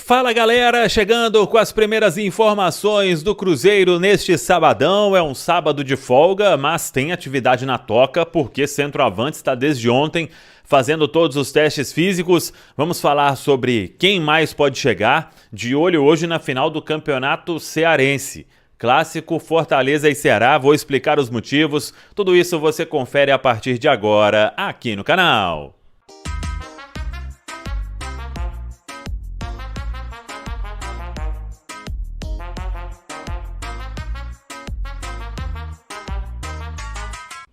Fala galera, chegando com as primeiras informações do Cruzeiro neste sabadão. É um sábado de folga, mas tem atividade na toca porque centroavante está desde ontem fazendo todos os testes físicos. Vamos falar sobre quem mais pode chegar, de olho hoje na final do Campeonato Cearense. Clássico Fortaleza e Ceará, vou explicar os motivos. Tudo isso você confere a partir de agora aqui no canal.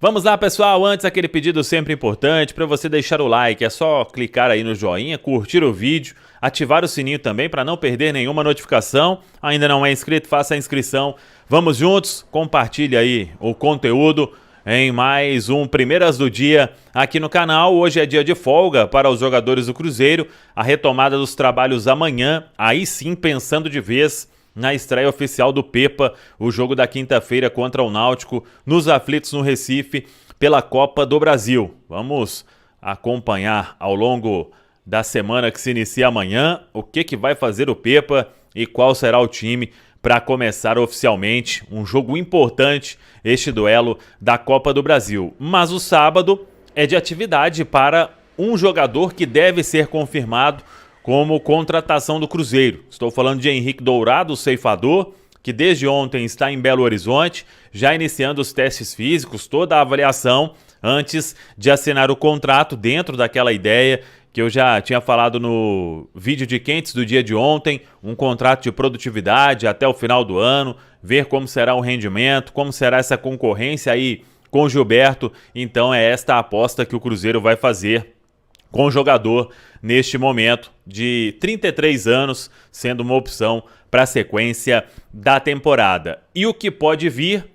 Vamos lá, pessoal, antes aquele pedido sempre importante para você deixar o like, é só clicar aí no joinha, curtir o vídeo, ativar o sininho também para não perder nenhuma notificação. Ainda não é inscrito, faça a inscrição. Vamos juntos, compartilhe aí o conteúdo em mais um Primeiras do Dia aqui no canal. Hoje é dia de folga para os jogadores do Cruzeiro, a retomada dos trabalhos amanhã, aí sim pensando de vez na estreia oficial do Pepa, o jogo da quinta-feira contra o Náutico, nos aflitos no Recife, pela Copa do Brasil. Vamos acompanhar ao longo da semana que se inicia amanhã o que vai fazer o Pepa e qual será o time para começar oficialmente um jogo importante, este duelo da Copa do Brasil. Mas o sábado é de atividade para um jogador que deve ser confirmado como contratação do Cruzeiro. Estou falando de Henrique Dourado, o ceifador, que desde ontem está em Belo Horizonte, já iniciando os testes físicos, toda a avaliação, antes de assinar o contrato dentro daquela ideia que eu já tinha falado no vídeo de quentes do dia de ontem, um contrato de produtividade até o final do ano, ver como será o rendimento, como será essa concorrência aí com o Gilberto. Então é esta a aposta que o Cruzeiro vai fazer com o jogador neste momento de 33 anos, sendo uma opção para a sequência da temporada. E o que pode vir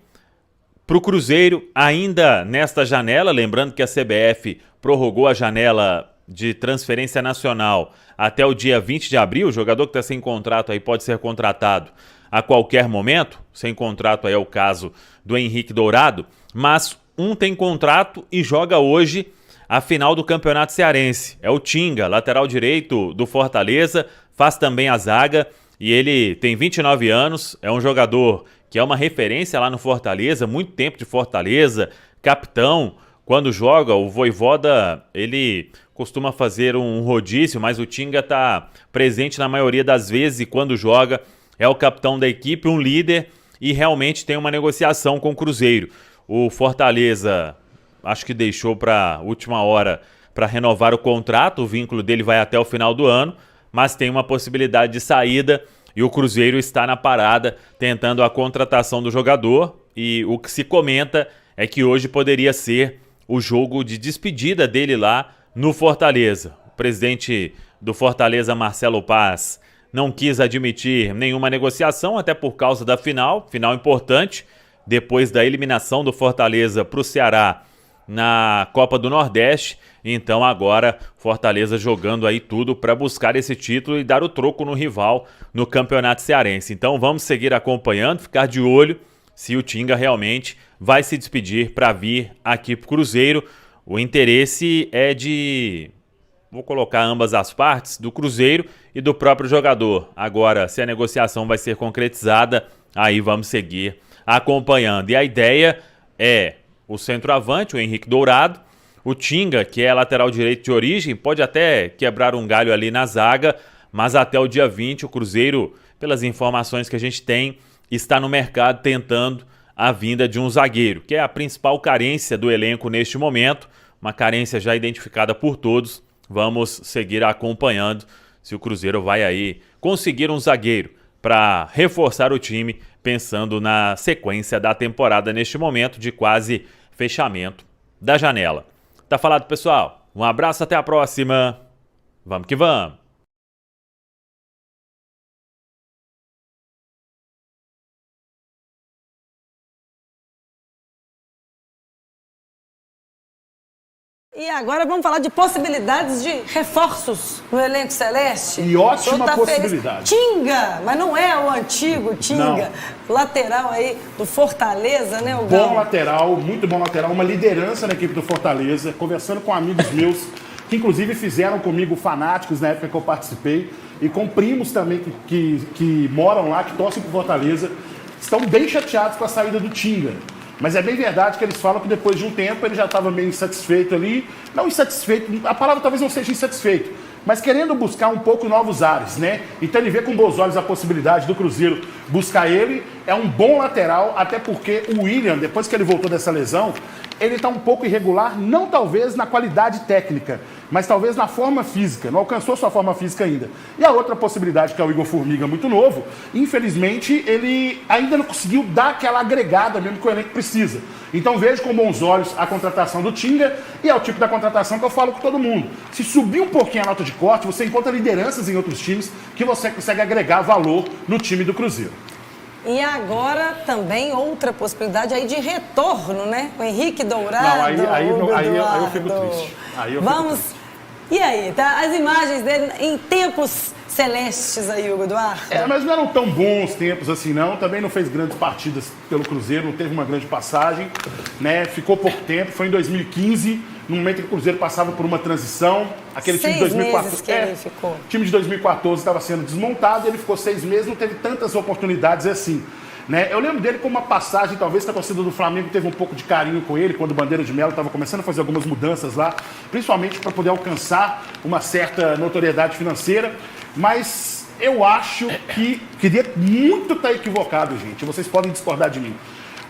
para o Cruzeiro ainda nesta janela, lembrando que a CBF prorrogou a janela de transferência nacional até o dia 20 de abril, o jogador que está sem contrato aí pode ser contratado a qualquer momento, sem contrato aí é o caso do Henrique Dourado, mas um tem contrato e joga hoje a final do Campeonato Cearense. É o Tinga, lateral direito do Fortaleza, faz também a zaga e ele tem 29 anos, é um jogador que é uma referência lá no Fortaleza, muito tempo de Fortaleza, capitão. Quando joga, o Vojvoda, ele costuma fazer um rodízio, mas o Tinga está presente na maioria das vezes e quando joga é o capitão da equipe, um líder e realmente tem uma negociação com o Cruzeiro. O Fortaleza acho que deixou para a última hora para renovar o contrato, o vínculo dele vai até o final do ano, mas tem uma possibilidade de saída e o Cruzeiro está na parada tentando a contratação do jogador e o que se comenta é que hoje poderia ser o jogo de despedida dele lá no Fortaleza. O presidente do Fortaleza, Marcelo Paz, não quis admitir nenhuma negociação, até por causa da final importante, depois da eliminação do Fortaleza para o Ceará na Copa do Nordeste. Então agora Fortaleza jogando aí tudo para buscar esse título e dar o troco no rival no Campeonato Cearense. Então vamos seguir acompanhando, ficar de olho se o Tinga realmente vai se despedir para vir aqui para o Cruzeiro. O interesse é de, vou colocar ambas as partes, do Cruzeiro e do próprio jogador. Agora, se a negociação vai ser concretizada, aí vamos seguir acompanhando. E a ideia é o centroavante, o Henrique Dourado, o Tinga, que é lateral direito de origem, pode até quebrar um galho ali na zaga, mas até o dia 20 o Cruzeiro, pelas informações que a gente tem, está no mercado tentando a vinda de um zagueiro, que é a principal carência do elenco neste momento, uma carência já identificada por todos. Vamos seguir acompanhando se o Cruzeiro vai aí conseguir um zagueiro para reforçar o time, pensando na sequência da temporada neste momento de quase fechamento da janela. Tá falado, pessoal? Um abraço, até a próxima. Vamos que vamos! E agora vamos falar de possibilidades de reforços no elenco celeste. E ótima possibilidade. Feliz. Tinga, mas não é o antigo Tinga. Não. Lateral aí do Fortaleza, né, o Bom lateral, muito bom lateral, uma liderança na equipe do Fortaleza. Conversando com amigos meus que inclusive fizeram comigo fanáticos na época que eu participei, e com primos também que moram lá, que torcem por Fortaleza, estão bem chateados com a saída do Tinga. Mas é bem verdade que eles falam que depois de um tempo ele já estava meio insatisfeito ali. Não insatisfeito, a palavra talvez não seja insatisfeito, mas querendo buscar um pouco novos ares, né? Então ele vê com bons olhos a possibilidade do Cruzeiro buscar ele. É um bom lateral, até porque o William, depois que ele voltou dessa lesão, ele está um pouco irregular, não talvez na qualidade técnica, mas talvez na forma física, não alcançou sua forma física ainda. E a outra possibilidade, que é o Igor Formiga, muito novo, infelizmente ele ainda não conseguiu dar aquela agregada mesmo que o elenco precisa. Então vejo com bons olhos a contratação do Tinga, e é o tipo da contratação que eu falo com todo mundo. Se subir um pouquinho a nota de corte, você encontra lideranças em outros times que você consegue agregar valor no time do Cruzeiro. E agora também outra possibilidade aí de retorno, né? O Henrique Dourado. Não, aí eu fico triste. Vamos. E aí, tá? As imagens dele em tempos celestes aí, Hugo Eduardo. Mas não eram tão bons tempos assim, não. Também não fez grandes partidas pelo Cruzeiro, não teve uma grande passagem, né? Ficou pouco tempo, foi em 2015, no momento que o Cruzeiro passava por uma transição. Aquele time de 2014. Que ele ficou. O time de 2014 estava sendo desmontado, e ele ficou 6 meses, não teve tantas oportunidades assim. Né? Eu lembro dele como uma passagem, talvez que a torcida do Flamengo teve um pouco de carinho com ele, quando o Bandeira de Melo estava começando a fazer algumas mudanças lá, principalmente para poder alcançar uma certa notoriedade financeira, mas eu acho que queria muito estar equivocado, gente, vocês podem discordar de mim,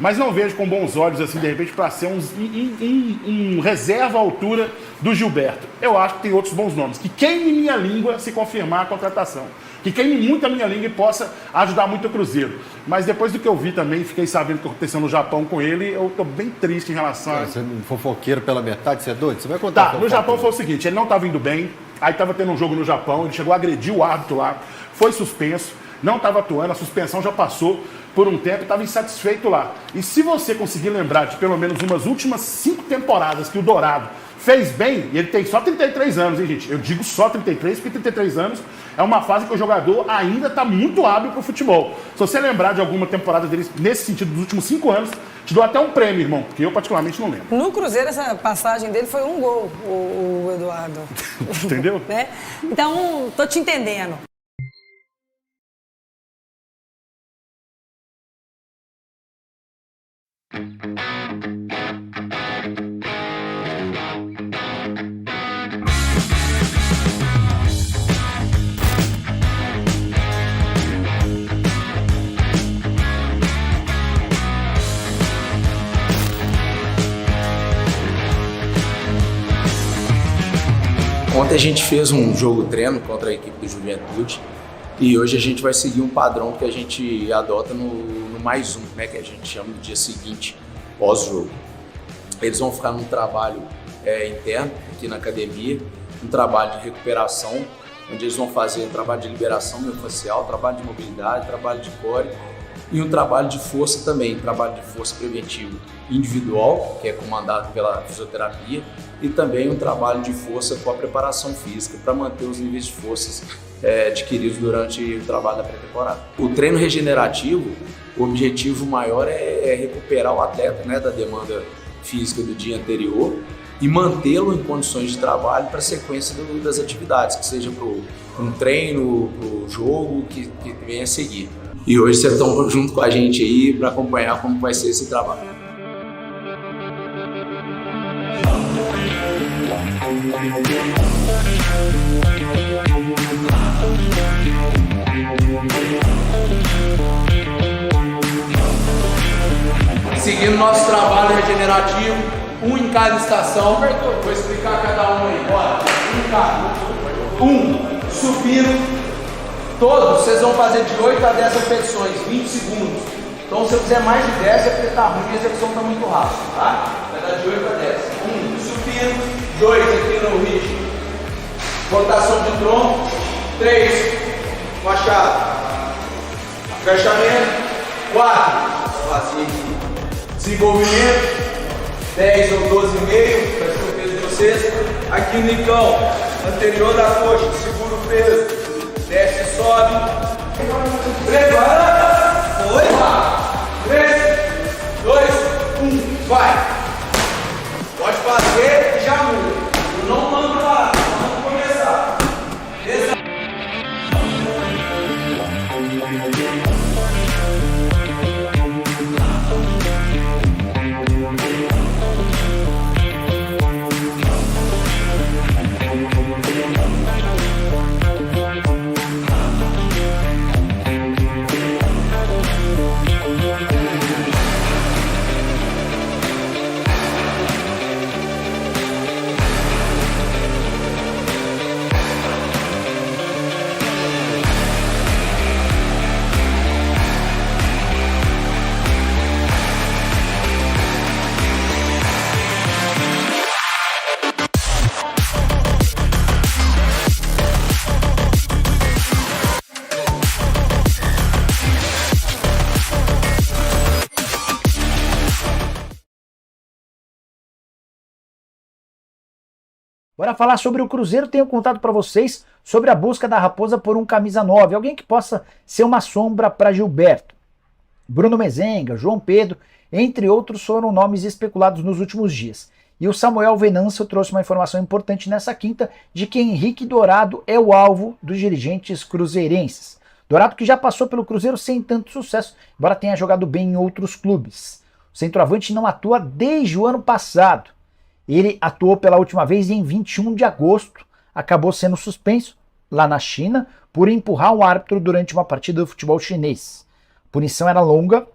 mas não vejo com bons olhos, assim, de repente, para ser um reserva à altura do Gilberto. Eu acho que tem outros bons nomes, que queime minha língua se confirmar a contratação. Que queime muito a minha língua e possa ajudar muito o Cruzeiro. Mas depois do que eu vi também, fiquei sabendo o que aconteceu no Japão com ele, eu tô bem triste em relação a... Você é um fofoqueiro pela metade, você é doido? Você vai contar? Tá, no Japão foi o seguinte, ele não estava indo bem, aí estava tendo um jogo no Japão, ele chegou a agredir o árbitro lá, foi suspenso, não estava atuando, a suspensão já passou por um tempo e estava insatisfeito lá. E se você conseguir lembrar de pelo menos umas últimas 5 temporadas que o Dourado fez bem, e ele tem só 33 anos, hein, gente? Eu digo só 33, porque 33 anos é uma fase que o jogador ainda está muito hábil para o futebol. Se você lembrar de alguma temporada dele nesse sentido dos últimos 5 anos, te dou até um prêmio, irmão, porque eu particularmente não lembro. No Cruzeiro, essa passagem dele foi um gol, o Eduardo. Entendeu? Né? Então, tô te entendendo. Ontem a gente fez um jogo treino contra a equipe do Juventude e hoje a gente vai seguir um padrão que a gente adota no mais um, né, que a gente chama no dia seguinte, pós-jogo. Eles vão ficar num trabalho interno aqui na academia, um trabalho de recuperação, onde eles vão fazer um trabalho de liberação miofascial, trabalho de mobilidade, trabalho de core e um trabalho de força também, trabalho de força preventivo individual, que é comandado pela fisioterapia, e também um trabalho de força com a preparação física para manter os níveis de forças adquiridos durante o trabalho da pré-temporada. O treino regenerativo, o objetivo maior é recuperar o atleta, né, da demanda física do dia anterior e mantê-lo em condições de trabalho para a sequência das atividades, que seja para um treino, para o jogo que venha a seguir. E hoje vocês estão junto com a gente aí para acompanhar como vai ser esse trabalho. Seguindo nosso trabalho regenerativo, um em cada estação. Vou explicar cada um aí. Bora. Subindo. Todos, vocês vão fazer de 8 a 10 repetições, 20 segundos. Então, se eu fizer mais de 10, é porque tá ruim e a execução tá muito rápida, tá? Vai dar de 8 a 10. 1, subindo. 2, aqui no ritmo. Rotação de tronco. 3, machado. Agachamento. 4, desenvolvimento. 10 ou 12,5, para o peso de vocês. Aqui o nicão, anterior da coxa, segura o peso. Desce e sobe. Prepara. 3, 2, 1, vai. Pode fazer e já muda. Eu não mando parar. Bora falar sobre o Cruzeiro. Tenho contado para vocês sobre a busca da Raposa por um camisa 9, alguém que possa ser uma sombra para Gilberto. Bruno Mezenga, João Pedro, entre outros, foram nomes especulados nos últimos dias. E o Samuel Venâncio trouxe uma informação importante nessa quinta de que Henrique Dourado é o alvo dos dirigentes cruzeirenses. Dourado que já passou pelo Cruzeiro sem tanto sucesso, embora tenha jogado bem em outros clubes. O centroavante não atua desde o ano passado. Ele atuou pela última vez em 21 de agosto, acabou sendo suspenso lá na China por empurrar um árbitro durante uma partida do futebol chinês. A punição era longa,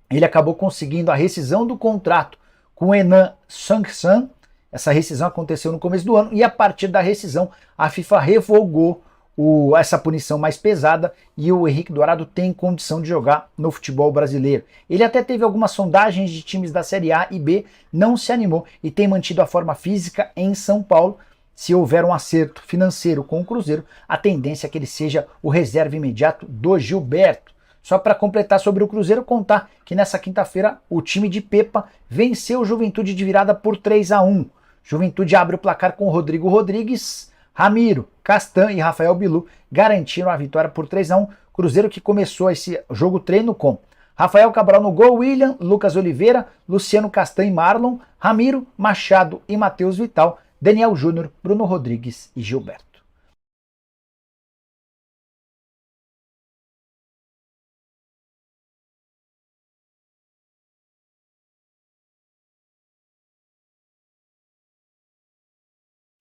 ele acabou conseguindo a rescisão do contrato com o Henan Sang-san. Essa rescisão aconteceu no começo do ano e a partir da rescisão a FIFA revogou essa punição mais pesada e o Henrique Dourado tem condição de jogar no futebol brasileiro. Ele até teve algumas sondagens de times da Série A e B, não se animou e tem mantido a forma física em São Paulo. Se houver um acerto financeiro com o Cruzeiro, a tendência é que ele seja o reserva imediato do Gilberto. Só para completar sobre o Cruzeiro, contar que nessa quinta-feira o time de Pepa venceu o Juventude de virada por 3-1. Juventude abre o placar com Rodrigo Rodrigues, Ramiro, Castan e Rafael Bilu garantiram a vitória por 3-1. Cruzeiro que começou esse jogo treino com Rafael Cabral no gol, William, Lucas Oliveira, Luciano Castan e Marlon, Ramiro, Machado e Matheus Vital, Daniel Júnior, Bruno Rodrigues e Gilberto.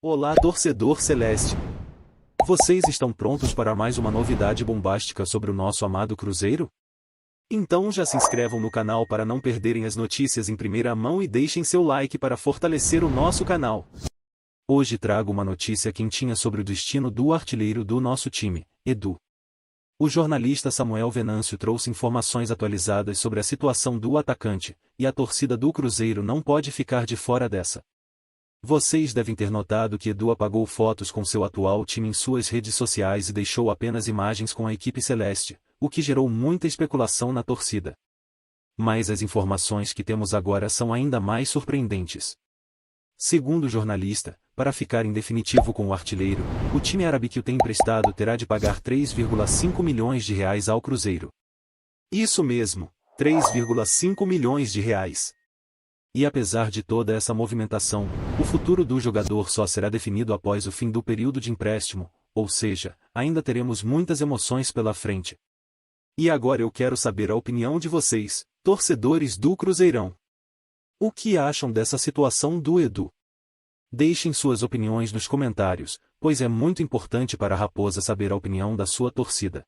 Olá, torcedor celeste! Vocês estão prontos para mais uma novidade bombástica sobre o nosso amado Cruzeiro? Então já se inscrevam no canal para não perderem as notícias em primeira mão e deixem seu like para fortalecer o nosso canal. Hoje trago uma notícia quentinha sobre o destino do artilheiro do nosso time, Edu. O jornalista Samuel Venâncio trouxe informações atualizadas sobre a situação do atacante, e a torcida do Cruzeiro não pode ficar de fora dessa. Vocês devem ter notado que Edu apagou fotos com seu atual time em suas redes sociais e deixou apenas imagens com a equipe celeste, o que gerou muita especulação na torcida. Mas as informações que temos agora são ainda mais surpreendentes. Segundo o jornalista, para ficar em definitivo com o artilheiro, o time árabe que o tem emprestado terá de pagar 3,5 milhões de reais ao Cruzeiro. Isso mesmo, 3,5 milhões de reais. E apesar de toda essa movimentação, o futuro do jogador só será definido após o fim do período de empréstimo, ou seja, ainda teremos muitas emoções pela frente. E agora eu quero saber a opinião de vocês, torcedores do Cruzeirão. O que acham dessa situação do Edu? Deixem suas opiniões nos comentários, pois é muito importante para a Raposa saber a opinião da sua torcida.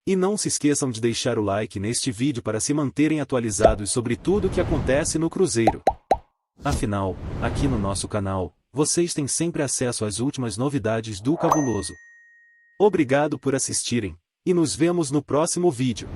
E não se esqueçam de deixar o like neste vídeo para se manterem atualizados sobre tudo o que acontece no Cruzeiro. Afinal, aqui no nosso canal, vocês têm sempre acesso às últimas novidades do Cabuloso. Obrigado por assistirem, e nos vemos no próximo vídeo.